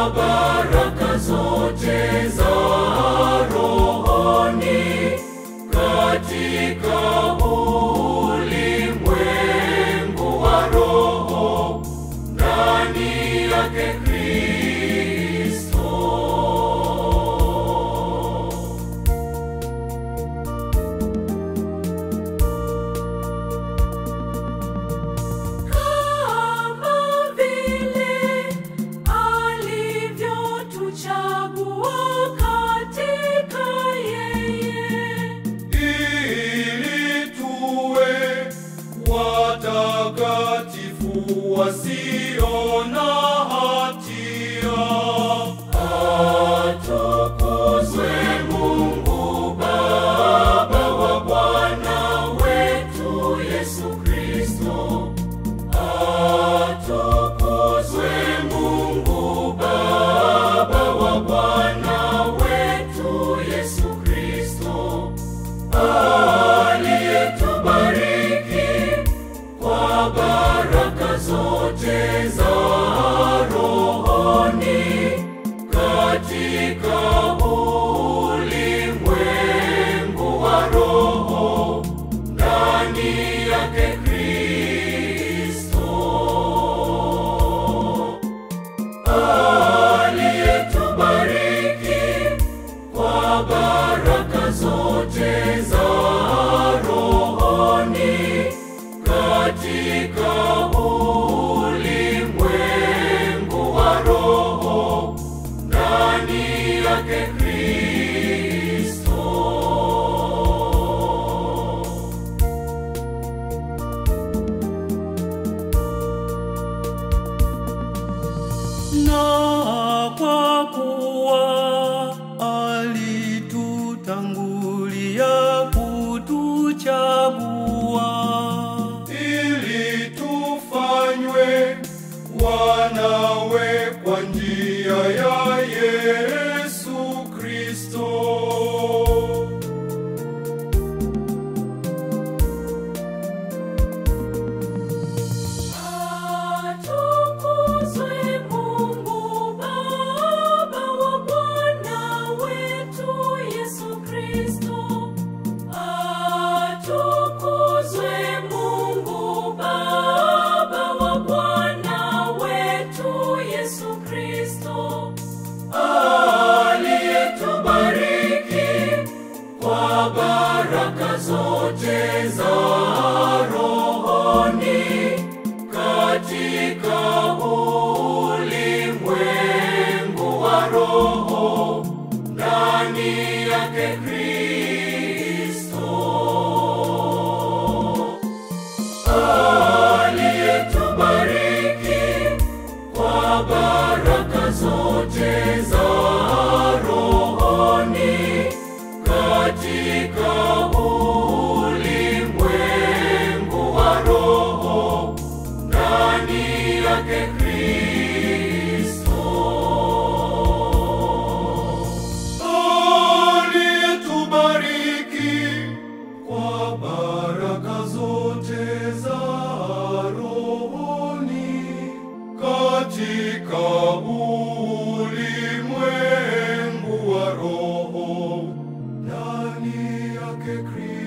baraka zote za rohoni katika ulimwengu wa roho ndani yake Kristo. Kama vile alivyotuchagua katika yeye, ili tuwe watakatifu wasio na hatia. Atukuzwe Mungu Baba wa Bwana wetu Yesu Kristo. Atukuzwe Mungu Baba wa Bwana wetu Yesu Kristo, aliyetubariki kwa baraka zote za rohoni katika ulimwengu wa roho ndani yake Kristo, aliyetubariki kwa baraka zote za rohoni katika ulimwengu wa roho ndani yake Kristo. Na kwa kuwa alitutangulia kutuchagua, ili tufanywe wanawe kwa njia ya Yesu Kristo. atukuzwe Mungu Baba wa Bwana wetu Yesu Kristo. Atukuzwe Mungu Baba wa Bwana wetu Yesu Kristo, aliyetubariki kwa baraka zote za rohoni katika ulimwengu wa roho ndani yake Kristo, aliyetubariki kwa baraka zote za rohoni katika ulimwengu wa roho ndani yake Kristo, aliyetubariki kwa baraka zote za rohoni katika ulimwengu wa roho ndani yake Kristo.